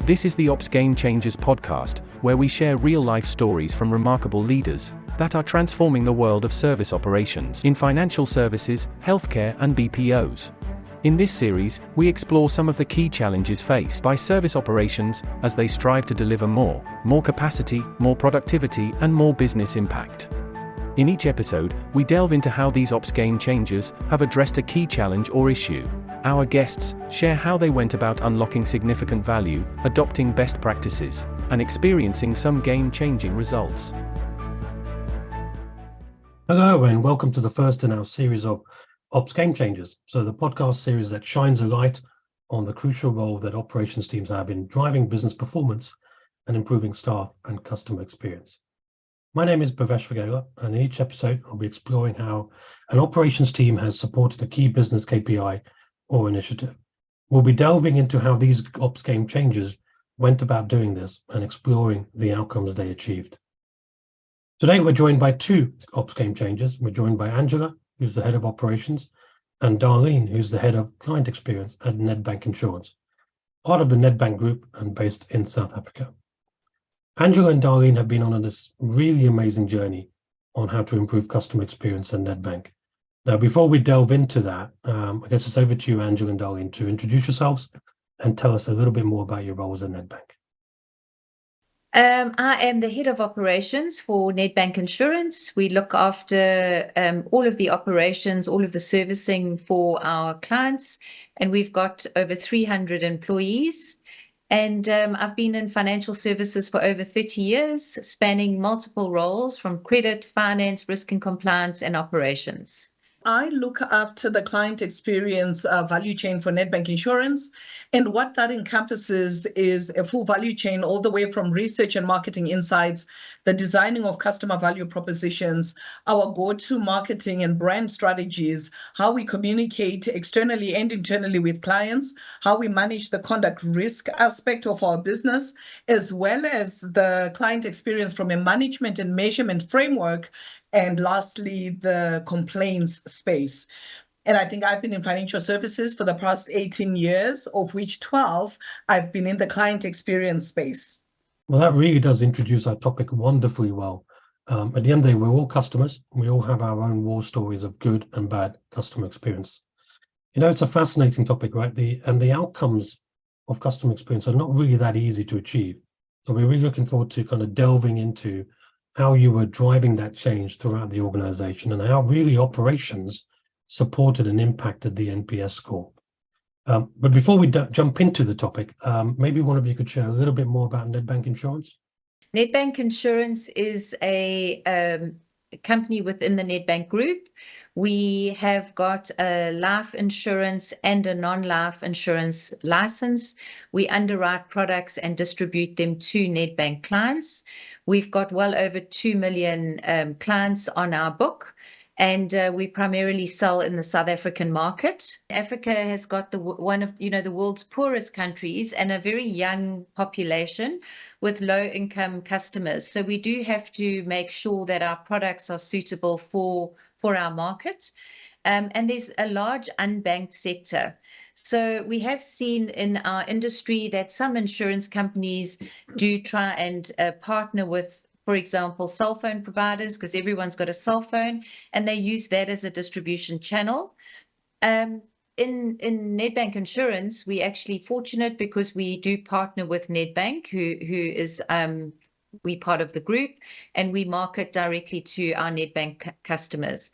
This is the Ops Game Changers podcast, where we share real-life stories from remarkable leaders that are transforming the world of service operations in financial services, healthcare, and BPOs. In this series, we explore some of the key challenges faced by service operations as they strive to deliver more capacity, more productivity, and more business impact. In each episode, we delve into how these Ops Game Changers have addressed a key challenge or issue. Our guests share how they went about unlocking significant value, adopting best practices, and experiencing some game-changing results. Hello, and welcome to the first in our series of Ops Game Changers. So the podcast series that shines a light on the crucial role that operations teams have in driving business performance and improving staff and customer experience. My name is Bhavesh Vaghela, and in each episode, I'll be exploring how an operations team has supported a key business KPI or initiative. We'll be delving into how these Ops Game Changers went about doing this and exploring the outcomes they achieved. Today, we're joined by two Ops Game Changers. We're joined by Angela, who's the head of operations, and Darlene, who's the head of client experience at Nedbank Insurance, part of the Nedbank Group and based in South Africa. Angela and Darlene have been on this really amazing journey on how to improve customer experience at Nedbank. Now, before we delve into that, I guess it's over to you, Angela and Darlene, to introduce yourselves and tell us a little bit more about your roles at Nedbank. I am the head of operations for Nedbank Insurance. We look after all of the operations, all of the servicing for our clients, and we've got over 300 employees. And I've been in financial services for over 30 years, spanning multiple roles from credit, finance, risk and compliance, and operations. I look after the client experience value chain for Nedbank Insurance. And what that encompasses is a full value chain all the way from research and marketing insights, the designing of customer value propositions, our go-to marketing and brand strategies, how we communicate externally and internally with clients, how we manage the conduct risk aspect of our business, as well as the client experience from a management and measurement framework, and lastly, the complaints space. And I think I've been in financial services for the past 18 years, of which 12 I've been in the client experience space. Well, that really does introduce our topic wonderfully well. At the end of the day, we're all customers. We all have our own war stories of good and bad customer experience. You know, it's a fascinating topic, right? The outcomes of customer experience are not really that easy to achieve. So we're really looking forward to kind of delving into how you were driving that change throughout the organization and how really operations supported and impacted the NPS score. But before we jump into the topic, maybe one of you could share a little bit more about Nedbank Insurance. Nedbank Insurance is a company within the Nedbank Group. We have got a life insurance and a non-life insurance license. We underwrite products and distribute them to Nedbank clients. We've got well over 2 million clients on our book, and we primarily sell in the South African market. Africa has got one of the world's poorest countries and a very young population with low-income customers. So we do have to make sure that our products are suitable for our market. And there's a large unbanked sector. So we have seen in our industry that some insurance companies do try and partner with, for example, cell phone providers, because everyone's got a cell phone, and they use that as a distribution channel. In Nedbank Insurance, we're actually fortunate because we do partner with Nedbank, who is we part of the group, and we market directly to our Nedbank customers.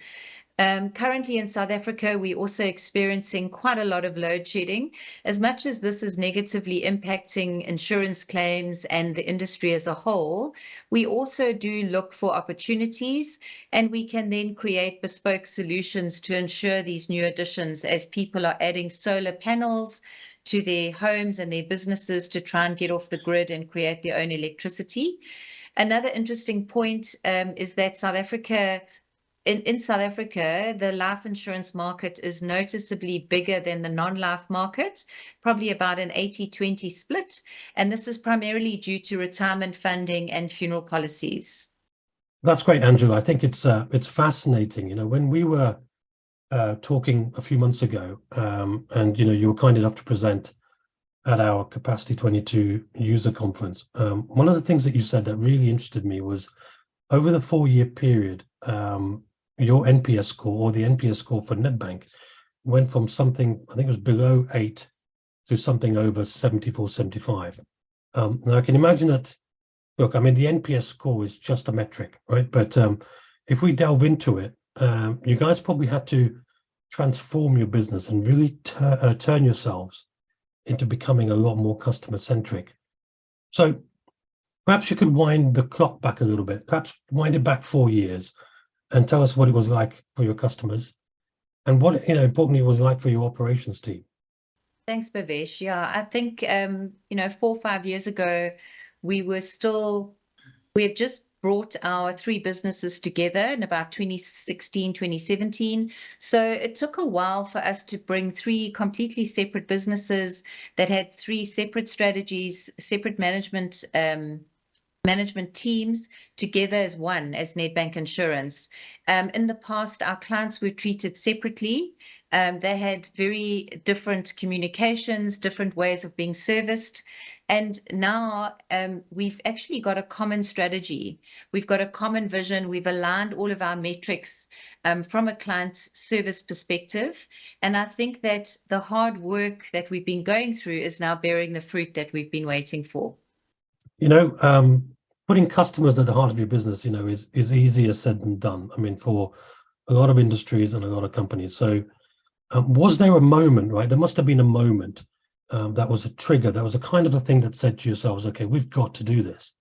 Currently in South Africa, we're also experiencing quite a lot of load shedding. As much as this is negatively impacting insurance claims and the industry as a whole, we also do look for opportunities, and we can then create bespoke solutions to ensure these new additions as people are adding solar panels to their homes and their businesses to try and get off the grid and create their own electricity. Another interesting point is that in South Africa, the life insurance market is noticeably bigger than the non-life market, probably about an 80-20 split. And this is primarily due to retirement funding and funeral policies. That's great, Angela. I think it's fascinating. You know, when we were talking a few months ago, and you were kind enough to present at our Capacity 22 user conference. One of the things that you said that really interested me was over the 4-year period, your NPS score, or the NPS score for Nedbank, went from something, I think it was below 8 to something over 74, 75. Now I can imagine that, look, I mean, the NPS score is just a metric, right? But if we delve into it, you guys probably had to transform your business and really turn yourselves into becoming a lot more customer centric. So perhaps you could wind the clock back a little bit, perhaps wind it back 4 years and tell us what it was like for your customers and what, importantly, it was like for your operations team. Thanks, Bhavesh. Yeah, I think, 4 or 5 years ago, we had just brought our 3 businesses together in about 2016, 2017. So it took a while for us to bring 3 completely separate businesses that had 3 separate strategies, separate management teams together as one, as Nedbank Insurance. In the past, our clients were treated separately. They had very different communications, different ways of being serviced. And now we've actually got a common strategy. We've got a common vision. We've aligned all of our metrics from a client service perspective. And I think that the hard work that we've been going through is now bearing the fruit that we've been waiting for. Putting customers at the heart of your business, is easier said than done. I mean, for a lot of industries and a lot of companies. So was there a moment, right? There must have been a moment that was a trigger. That was a kind of a thing that said to yourselves, okay, we've got to do this.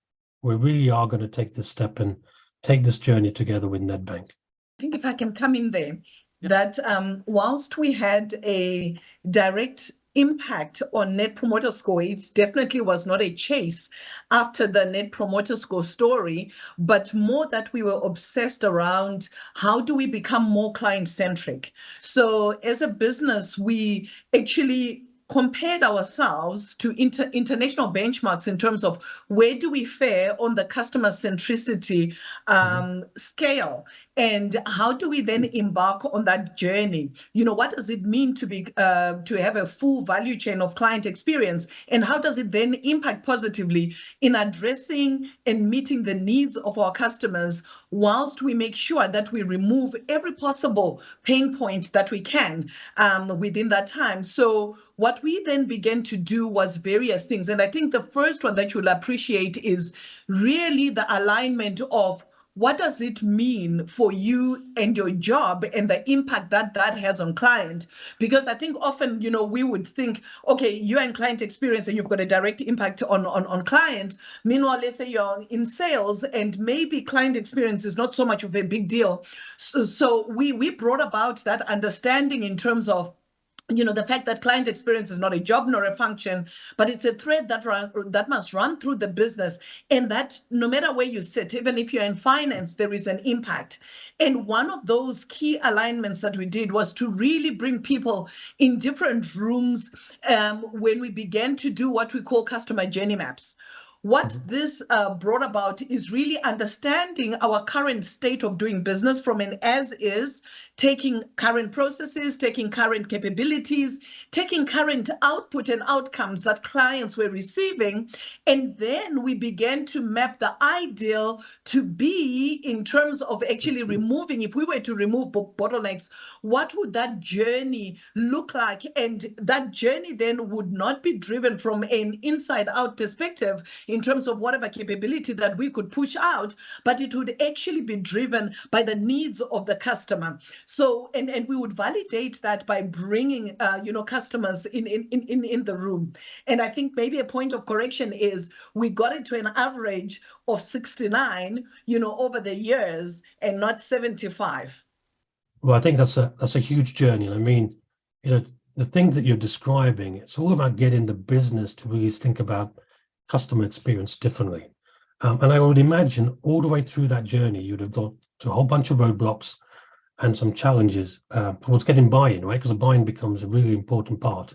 We really are going to take this step and take this journey together with Nedbank. I think if I can come in there, that whilst we had a direct impact on Net Promoter Score, it definitely was not a chase after the Net Promoter Score story, but more that we were obsessed around how do we become more client-centric. So as a business, we actually compared ourselves to international benchmarks in terms of where do we fare on the customer centricity scale, and how do we then embark on that journey? What does it mean to have a full value chain of client experience, and how does it then impact positively in addressing and meeting the needs of our customers, whilst we make sure that we remove every possible pain point that we can within that time. So what we then began to do was various things. And I think the first one that you'll appreciate is really the alignment of what does it mean for you and your job and the impact that that has on client? Because I think often, we would think, okay, you're in client experience and you've got a direct impact on client. Meanwhile, let's say you're in sales and maybe client experience is not so much of a big deal. So we brought about that understanding in terms of the fact that client experience is not a job nor a function, but it's a thread that must run through the business, and that no matter where you sit, even if you're in finance, there is an impact. And one of those key alignments that we did was to really bring people in different rooms when we began to do what we call customer journey maps. What this brought about is really understanding our current state of doing business from an as is, taking current processes, taking current capabilities, taking current output and outcomes that clients were receiving. And then we began to map the ideal to be in terms of actually removing, if we were to remove bottlenecks, what would that journey look like? And that journey then would not be driven from an inside out perspective in terms of whatever capability that we could push out, but it would actually be driven by the needs of the customer. So, and we would validate that by bringing, customers in the room. And I think maybe a point of correction is we got it to an average of 69, over the years, and not 75. Well, I think that's a huge journey. I mean, the things that you're describing, it's all about getting the business to really think about customer experience differently. And I would imagine all the way through that journey, you'd have got to a whole bunch of roadblocks and some challenges towards getting buy-in, right? Because the buy-in becomes a really important part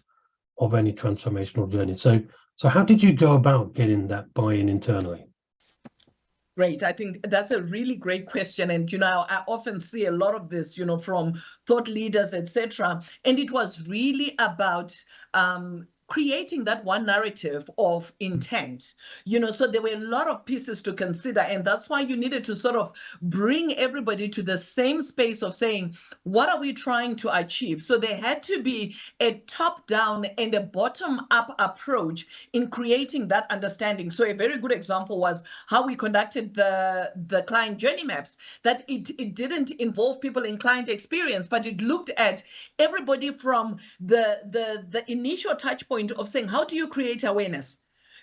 of any transformational journey. So how did you go about getting that buy-in internally? Great. I think that's a really great question. And, I often see a lot of this, from thought leaders, etc. And it was really about creating that one narrative of intent, so there were a lot of pieces to consider. And that's why you needed to sort of bring everybody to the same space of saying, what are we trying to achieve? So there had to be a top-down and a bottom-up approach in creating that understanding. So a very good example was how we conducted the client journey maps, that it didn't involve people in client experience, but it looked at everybody from the initial touch point of saying, how do you create awareness?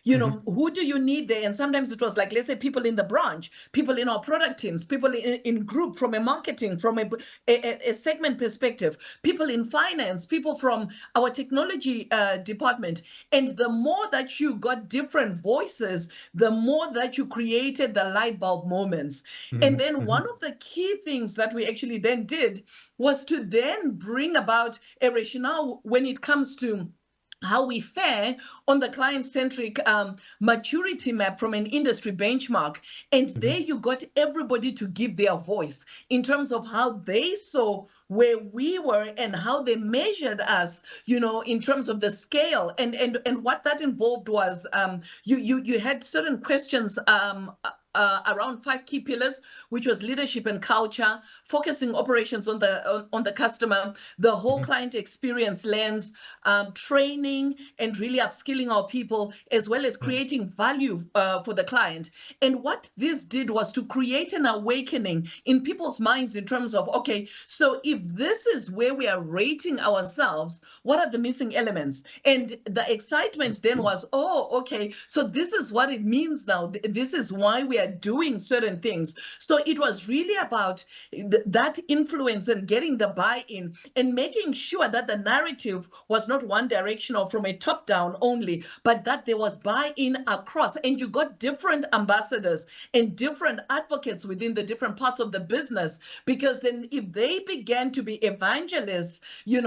Who do you need there? And sometimes it was like, let's say, people in the branch, people in our product teams, people in group, from a marketing, from a segment perspective, people in finance, people from our technology department. And the more that you got different voices, the more that you created the light bulb moments. And then one of the key things that we actually then did was to then bring about a rationale when it comes to how we fare on the client-centric maturity map from an industry benchmark. And there you got everybody to give their voice in terms of how they saw where we were and how they measured us, in terms of the scale. And what that involved was you had certain questions around 5 key pillars, which was leadership and culture, focusing operations on the customer, the whole client experience lens, training and really upskilling our people, as well as creating value for the client. And what this did was to create an awakening in people's minds in terms of, okay, so if this is where we are rating ourselves, what are the missing elements? And the excitement then was, oh, okay, so this is what it means now. This is why we are doing certain things. So it was really about that influence and getting the buy-in and making sure that the narrative was not one directional from a top down only, but that there was buy-in across, and you got different ambassadors and different advocates within the different parts of the business, because then if they began to be evangelists, in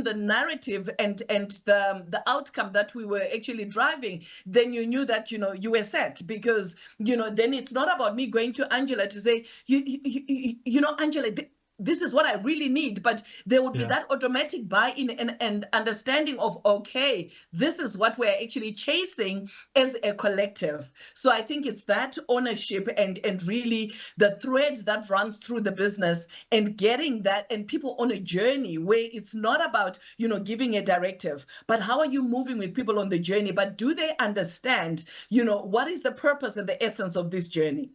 the narrative and the outcome that we were actually driving, then you knew that, you were set, because then it's not about me going to Angela to say, Angela, this is what I really need, but there would be that automatic buy-in and understanding of, okay, this is what we're actually chasing as a collective. So I think it's that ownership and really the thread that runs through the business, and getting that, and people on a journey where it's not about, giving a directive, but how are you moving with people on the journey? But do they understand, what is the purpose and the essence of this journey?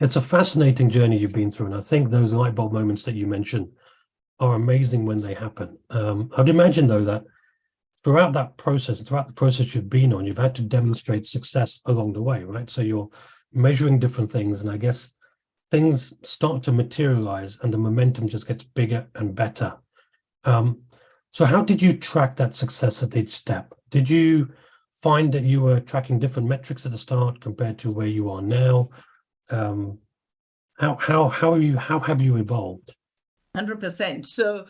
It's a fascinating journey you've been through, and I think those light bulb moments that you mentioned are amazing when they happen. I'd imagine, though, that throughout the process you've been on, you've had to demonstrate success along the way, right? So you're measuring different things, and I guess things start to materialize and the momentum just gets bigger and better. So how did you track that success at each step? Did you find that you were tracking different metrics at the start compared to where you are now? How have you evolved? 100%. So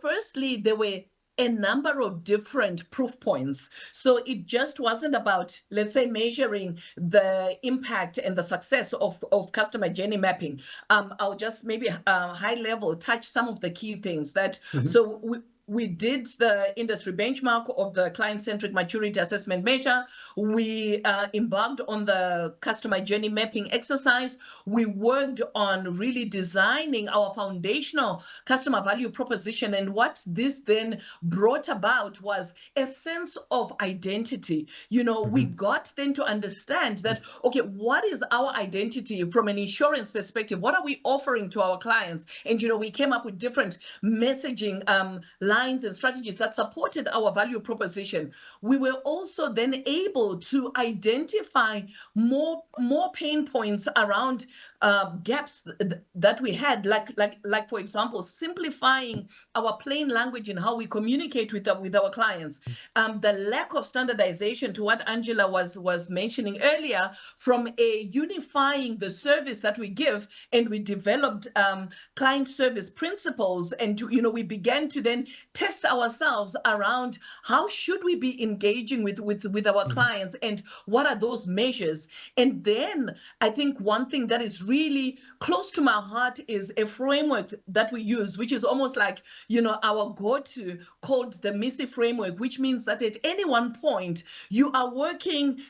firstly, there were a number of different proof points. So it just wasn't about, let's say, measuring the impact and the success of customer journey mapping. I'll just maybe high level touch some of the key things that, so we did the industry benchmark of the client-centric maturity assessment measure. We embarked on the customer journey mapping exercise. We worked on really designing our foundational customer value proposition. And what this then brought about was a sense of identity. We got then to understand that, okay, what is our identity from an insurance perspective? What are we offering to our clients? And, we came up with different messaging lines and strategies that supported our value proposition. We were also then able to identify more pain points around gaps that we had, like for example, simplifying our plain language in how we communicate with our clients. The lack of standardization, to what Angela was mentioning earlier, from a unifying the service that we give, and we developed client service principles, and we began to then test ourselves around how should we be engaging with our clients, and what are those measures. And then I think one thing that is really really close to my heart is a framework that we use, which is almost like, our go-to, called the MISI framework, which means that at any one point you are working,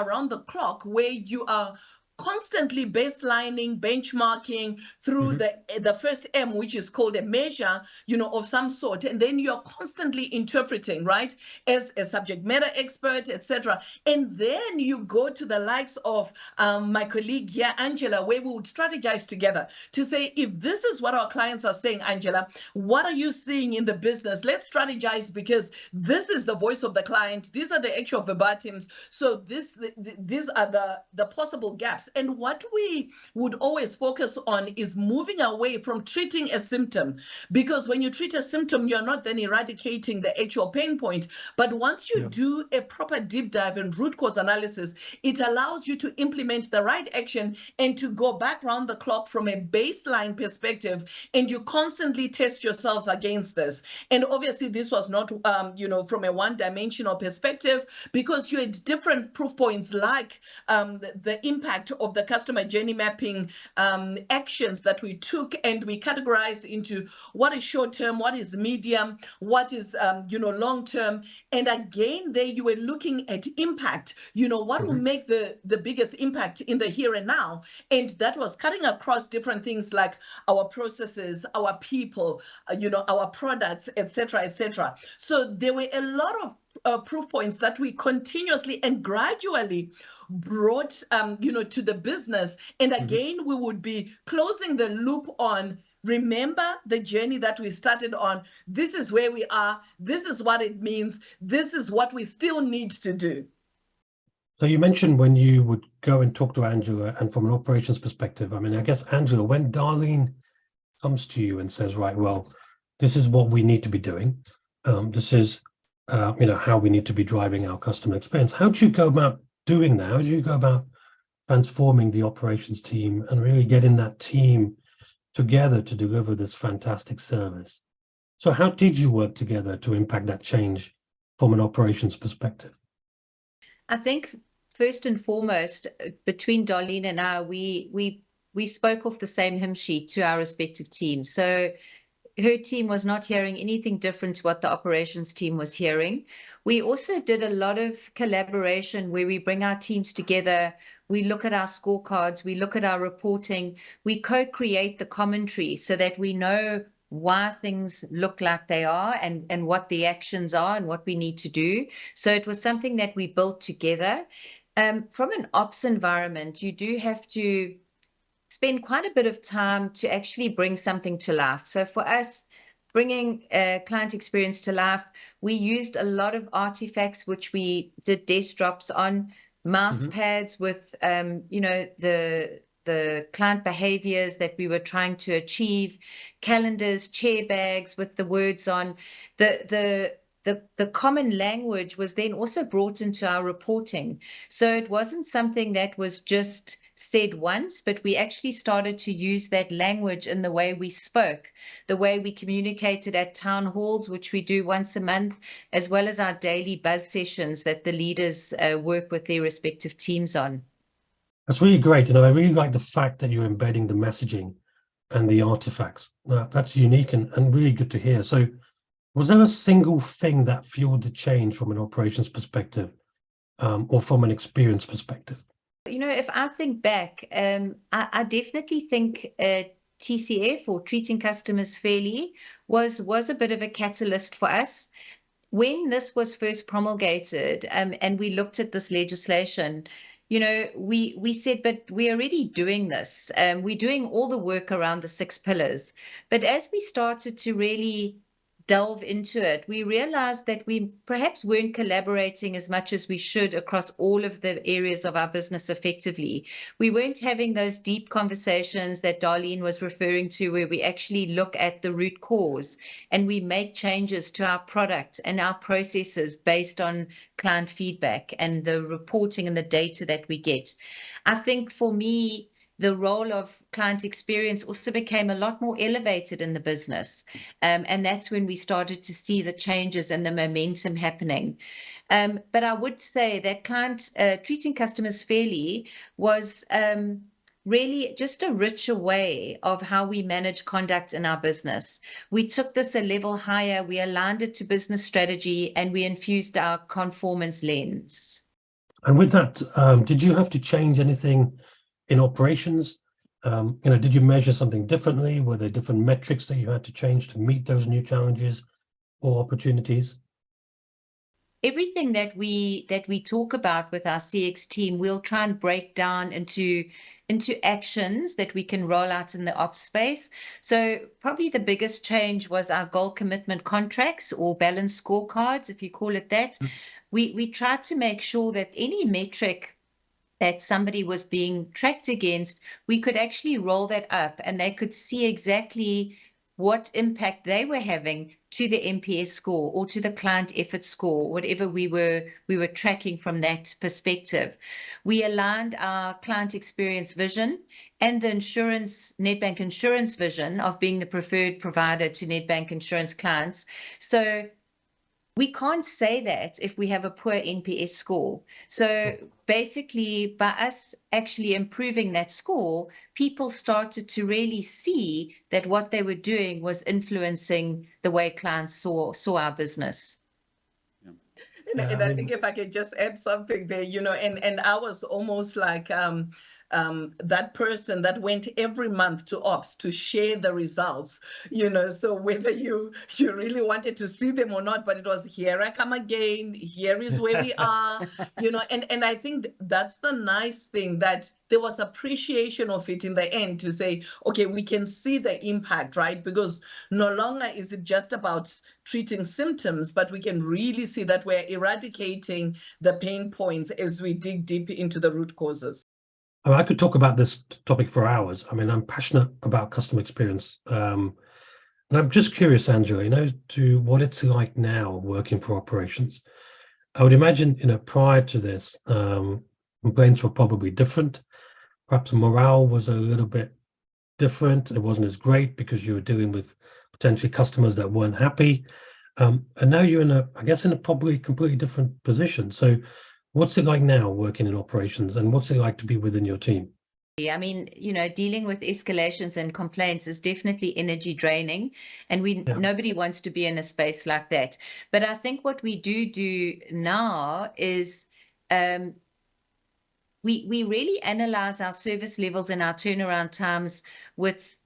around the clock, where you are constantly baselining, benchmarking through the first M, which is called a measure, of some sort, and then you're constantly interpreting, right, as a subject matter expert, etc. And then you go to the likes of my colleague here, Angela, where we would strategize together to say, if this is what our clients are saying, Angela, what are you seeing in the business? Let's strategize, because this is the voice of the client. These are the actual verbatims. So these are the possible gaps. And what we would always focus on is moving away from treating a symptom, because when you treat a symptom, you're not then eradicating the actual pain point. But once you do a proper deep dive and root cause analysis, it allows you to implement the right action and to go back around the clock from a baseline perspective, and you constantly test yourselves against this. And obviously this was not from a one-dimensional perspective, because you had different proof points, like the impact of the customer journey mapping actions that we took, and we categorized into what is short-term, what is medium, what is long-term. And again, there you were looking at impact, what will make the biggest impact in the here and now. And that was cutting across different things like our processes, our people, our products, etc., etc. So there were a lot of proof points that we continuously and gradually brought to the business. And again, we would be closing the loop on, remember the journey that we started on. This is where we are. This is what it means. This is what we still need to do. So you mentioned when you would go and talk to Angela, and from an operations perspective, I mean, I guess, Angela, when Darlene comes to you and says, right, well, this is what we need to be doing. This is, how we need to be driving our customer experience. How do you go about doing that? How do you go about transforming the operations team and really getting that team together to deliver this fantastic service? So how did you work together to impact that change from an operations perspective? I think first and foremost, between Darlene and I, we spoke off the same hymn sheet to our respective teams. So her team was not hearing anything different to what the operations team was hearing. We also did a lot of collaboration where we bring our teams together. We look at our scorecards, we look at our reporting, we co-create the commentary so that we know why things look like they are, and what the actions are and what we need to do. So it was something that we built together. From an ops environment, you do have to spend quite a bit of time to actually bring something to life. So for us, bringing client experience to life, we used a lot of artifacts, which we did desk drops on, mouse pads with, the client behaviors that we were trying to achieve, calendars, chair bags with the words on. The common language was then also brought into our reporting. So it wasn't something that was just said once, but we actually started to use that language in the way we spoke, the way we communicated at town halls, which we do once a month, as well as our daily buzz sessions that the leaders work with their respective teams on. That's really great. I really like the fact that you're embedding the messaging and the artifacts. That's unique and really good to hear. So was there a single thing that fueled the change from an operations perspective, or from an experience perspective? If I think back, I definitely think TCF, or treating customers fairly, was a bit of a catalyst for us. When this was first promulgated, and we looked at this legislation, we said, but we're already doing this. We're doing all the work around the 6 pillars. But as we started to really delve into it, we realized that we perhaps weren't collaborating as much as we should across all of the areas of our business effectively. We weren't having those deep conversations that Darlene was referring to, where we actually look at the root cause and we make changes to our product and our processes based on client feedback and the reporting and the data that we get. I think for me, the role of client experience also became a lot more elevated in the business. And that's when we started to see the changes and the momentum happening. But I would say that treating customers fairly was really just a richer way of how we manage conduct in our business. We took this a level higher, we aligned it to business strategy, and we infused our conformance lens. And with that, did you have to change anything in operations? Did you measure something differently? Were there different metrics that you had to change to meet those new challenges or opportunities? Everything that we talk about with our CX team, we'll try and break down into actions that we can roll out in the ops space. So probably the biggest change was our goal commitment contracts, or balanced scorecards, if you call it that. We tried to make sure that any metric that somebody was being tracked against, we could actually roll that up and they could see exactly what impact they were having to the NPS score or to the client effort score, whatever we were tracking from that perspective. We aligned our client experience vision and the Nedbank Insurance vision of being the preferred provider to Nedbank Insurance clients. So we can't say that if we have a poor NPS score. So basically, by us actually improving that score, people started to really see that what they were doing was influencing the way clients saw our business. And I think if I could just add something there, and I was almost like that person that went every month to ops to share the results, so whether you really wanted to see them or not, but it was, here I come again, here is where we are, and I think that's the nice thing, that there was appreciation of it in the end to say, okay, we can see the impact, right? Because no longer is it just about treating symptoms, but we can really see that we're eradicating the pain points as we dig deep into the root causes. I could talk about this topic for hours. I mean, I'm passionate about customer experience. And I'm just curious, Angela, to what it's like now working for operations. I would imagine, prior to this, complaints were probably different. Perhaps morale was a little bit different. It wasn't as great because you were dealing with potentially customers that weren't happy. And now you're in a probably completely different position. So what's it like now working in operations, and what's it like to be within your team? I mean, dealing with escalations and complaints is definitely energy draining, and nobody wants to be in a space like that. But I think what we do now is we really analyze our service levels and our turnaround times with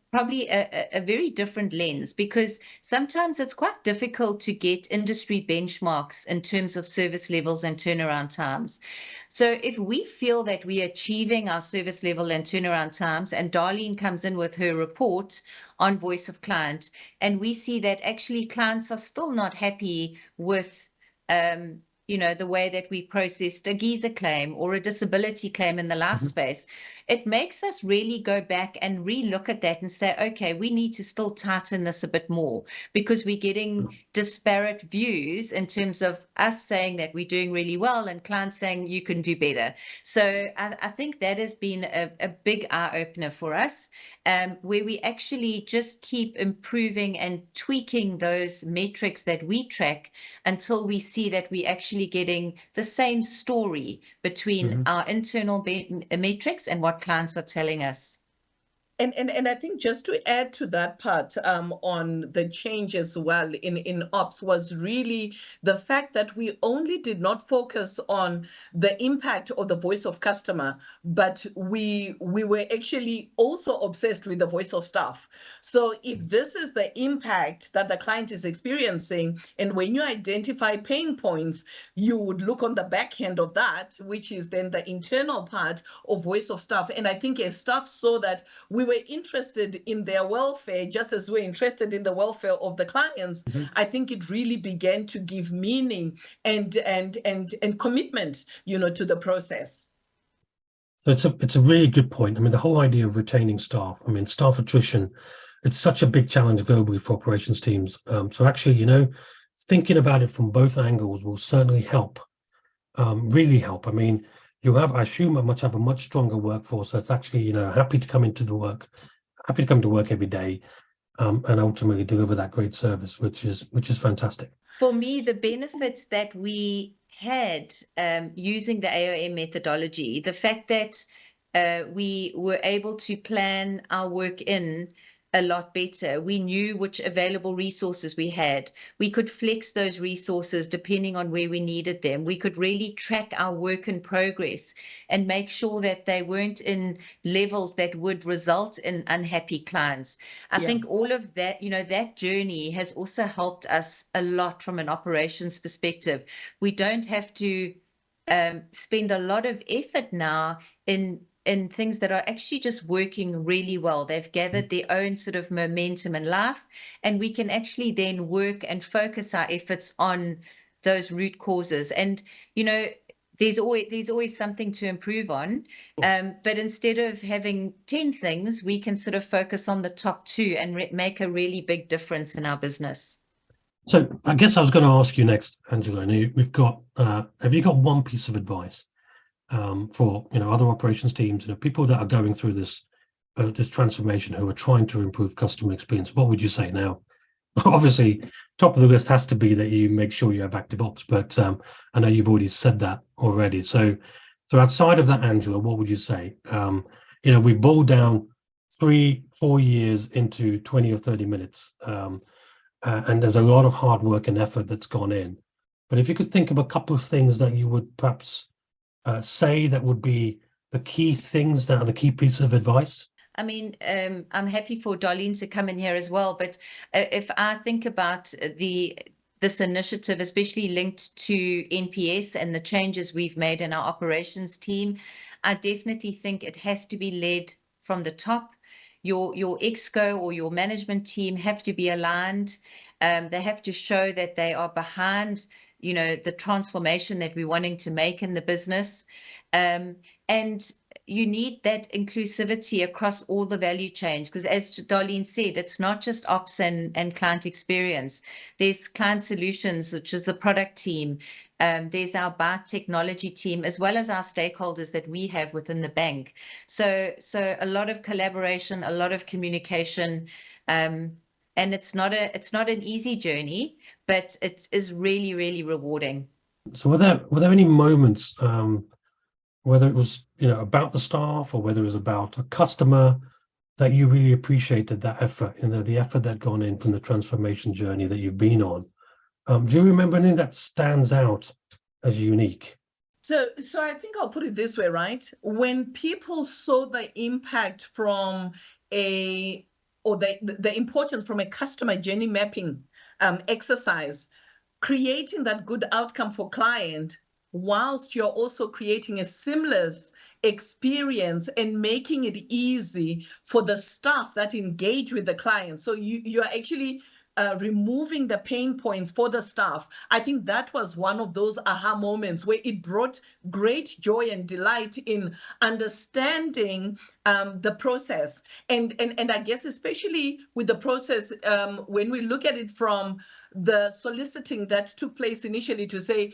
probably a very different lens, because sometimes it's quite difficult to get industry benchmarks in terms of service levels and turnaround times. So if we feel that we are achieving our service level and turnaround times, and Darlene comes in with her report on Voice of Client, and we see that actually clients are still not happy with the way that we processed a geyser claim or a disability claim in the life space, it makes us really go back and re-look at that and say, okay, we need to still tighten this a bit more, because we're getting disparate views in terms of us saying that we're doing really well and clients saying you can do better. So I think that has been a big eye-opener for us, where we actually just keep improving and tweaking those metrics that we track until we see that we actually getting the same story between our internal metrics and what clients are telling us. And I think just to add to that part on the change as well in ops was really the fact that we only did not focus on the impact of the voice of customer, but we were actually also obsessed with the voice of staff. So if this is the impact that the client is experiencing, and when you identify pain points, you would look on the back end of that, which is then the internal part of voice of staff. And I think as staff saw that we were interested in their welfare just as we're interested in the welfare of the clients, I think it really began to give meaning and commitment, to the process. So it's a really good point. I mean, the whole idea of retaining staff, staff attrition, it's such a big challenge globally for operations teams. So actually, thinking about it from both angles will certainly help, really help. I mean, I assume have a much stronger workforce that's actually, happy to come to work every day, and ultimately deliver that great service, which is fantastic. For me, the benefits that we had using the AOM methodology, the fact that we were able to plan our work in a lot better. We knew which available resources we had. We could flex those resources depending on where we needed them. We could really track our work in progress and make sure that they weren't in levels that would result in unhappy clients. I think all of that, that journey has also helped us a lot from an operations perspective. We don't have to spend a lot of effort now in things that are actually just working really well. They've gathered their own sort of momentum in life, and we can actually then work and focus our efforts on those root causes. And, there's always something to improve on. But instead of having 10 things, we can sort of focus on the top 2 and make a really big difference in our business. So I guess I was going to ask you next, Angela, we've got, have you got one piece of advice for other operations teams, people that are going through this transformation, who are trying to improve customer experience? What would you say now? Obviously, top of the list has to be that you make sure you have ActiveOps, but I know you've already said that already. So outside of that, Angela, what would you say? We've boiled down 3-4 years into 20 or 30 minutes, and there's a lot of hard work and effort that's gone in. But if you could think of a couple of things that you would perhaps say that would be the key things, that are the key pieces of advice? I mean, I'm happy for Darlene to come in here as well, but if I think about this initiative, especially linked to NPS and the changes we've made in our operations team, I definitely think it has to be led from the top. Your exco or your management team have to be aligned. They have to show that they are behind the transformation that we're wanting to make in the business. And you need that inclusivity across all the value chains, because as Darlene said, it's not just ops and client experience. There's client solutions, which is the product team. There's our biotechnology team, as well as our stakeholders that we have within the bank. So a lot of collaboration, a lot of communication, and it's not an easy journey, but it is really, really rewarding. So were there any moments, whether it was about the staff or whether it was about a customer, that you really appreciated that effort, the effort that gone in from the transformation journey that you've been on? Do you remember anything that stands out as unique? So I think I'll put it this way, right? When people saw the impact from the importance from a customer journey mapping exercise, creating that good outcome for client, whilst you're also creating a seamless experience and making it easy for the staff that engage with the client. So you're actually removing the pain points for the staff. I think that was one of those aha moments where it brought great joy and delight in understanding the process. And I guess especially with the process, when we look at it from the soliciting that took place initially, to say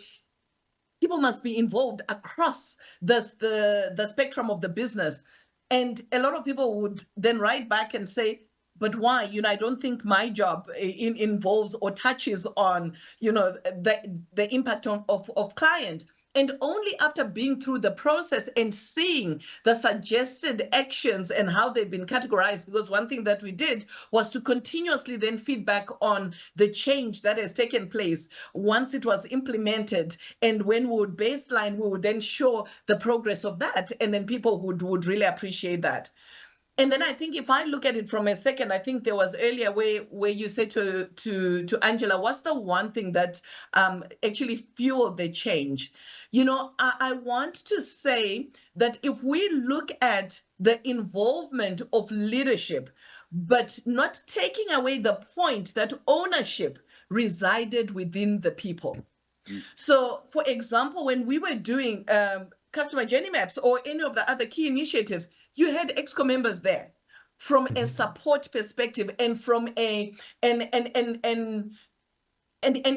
people must be involved across the spectrum of the business. And a lot of people would then write back and say, but why? I don't think my job involves or touches on, the impact of client. And only after being through the process and seeing the suggested actions and how they've been categorized, because one thing that we did was to continuously then feedback on the change that has taken place once it was implemented. And when we would baseline, we would then show the progress of that. And then people would really appreciate that. And then I think if I look at it from a second, I think there was earlier where you said to Angela, what's the one thing that actually fueled the change? I want to say that if we look at the involvement of leadership, but not taking away the point that ownership resided within the people. So, for example, when we were doing customer journey maps or any of the other key initiatives, you had ExCo members there from a support perspective and from an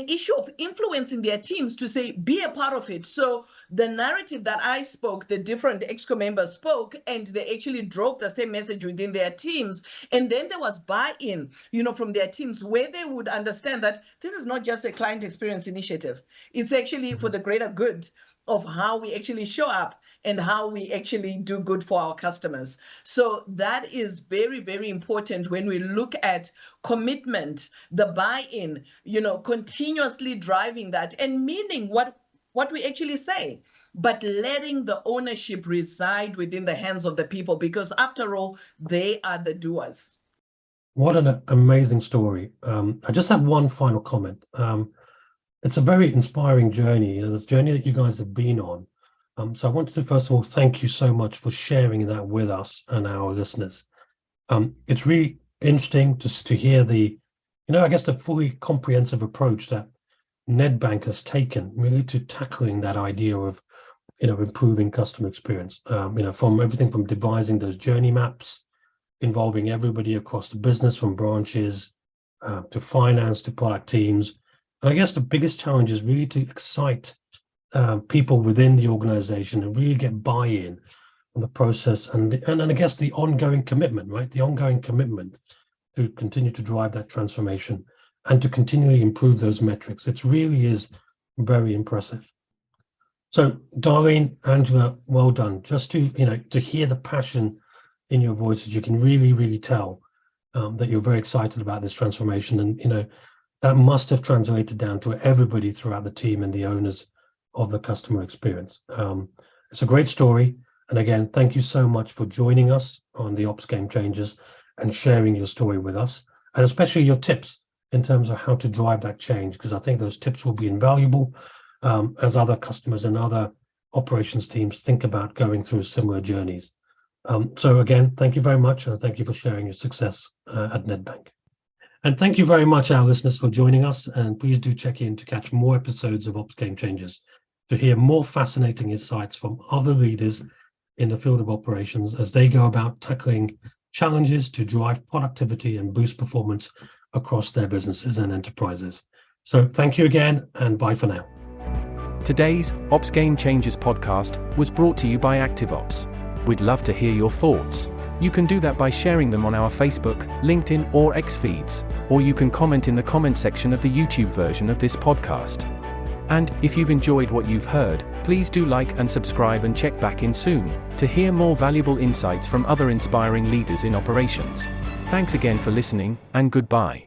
issue of influencing their teams to say, be a part of it. So the narrative that I spoke, the different ExCo members spoke, and they actually drove the same message within their teams. And then there was buy-in, from their teams, where they would understand that this is not just a client experience initiative. It's actually for the greater good of how we actually show up and how we actually do good for our customers. So that is very, very important when we look at commitment, the buy-in, continuously driving that and meaning what we actually say, but letting the ownership reside within the hands of the people, because after all, they are the doers. What an amazing story. I just have one final comment. It's a very inspiring journey, this journey that you guys have been on. So I wanted to first of all thank you so much for sharing that with us and our listeners. It's really interesting to hear the fully comprehensive approach that Nedbank has taken really to tackling that idea of improving customer experience. From everything from devising those journey maps, involving everybody across the business, from branches to finance to product teams. And I guess the biggest challenge is really to excite people within the organization and really get buy-in on the process and I guess the ongoing commitment, right? The ongoing commitment to continue to drive that transformation and to continually improve those metrics. It really is very impressive. So Darlene, Angela, well done. Just to hear the passion in your voices, you can really, really tell that you're very excited about this transformation, and that must have translated down to everybody throughout the team and the owners of the customer experience. It's a great story, and again, thank you so much for joining us on the Ops Game Changers and sharing your story with us, and especially your tips in terms of how to drive that change, because I think those tips will be invaluable as other customers and other operations teams think about going through similar journeys. So again, thank you very much, and thank you for sharing your success at Nedbank. And thank you very much, our listeners, for joining us, and please do check in to catch more episodes of Ops Game Changers to hear more fascinating insights from other leaders in the field of operations as they go about tackling challenges to drive productivity and boost performance across their businesses and enterprises. So thank you again, and bye for now. Today's Ops Game Changers podcast was brought to you by ActiveOps. We'd love to hear your thoughts. You can do that by sharing them on our Facebook, LinkedIn, or X feeds, or you can comment in the comment section of the YouTube version of this podcast. And if you've enjoyed what you've heard, please do like and subscribe and check back in soon to hear more valuable insights from other inspiring leaders in operations. Thanks again for listening, and goodbye.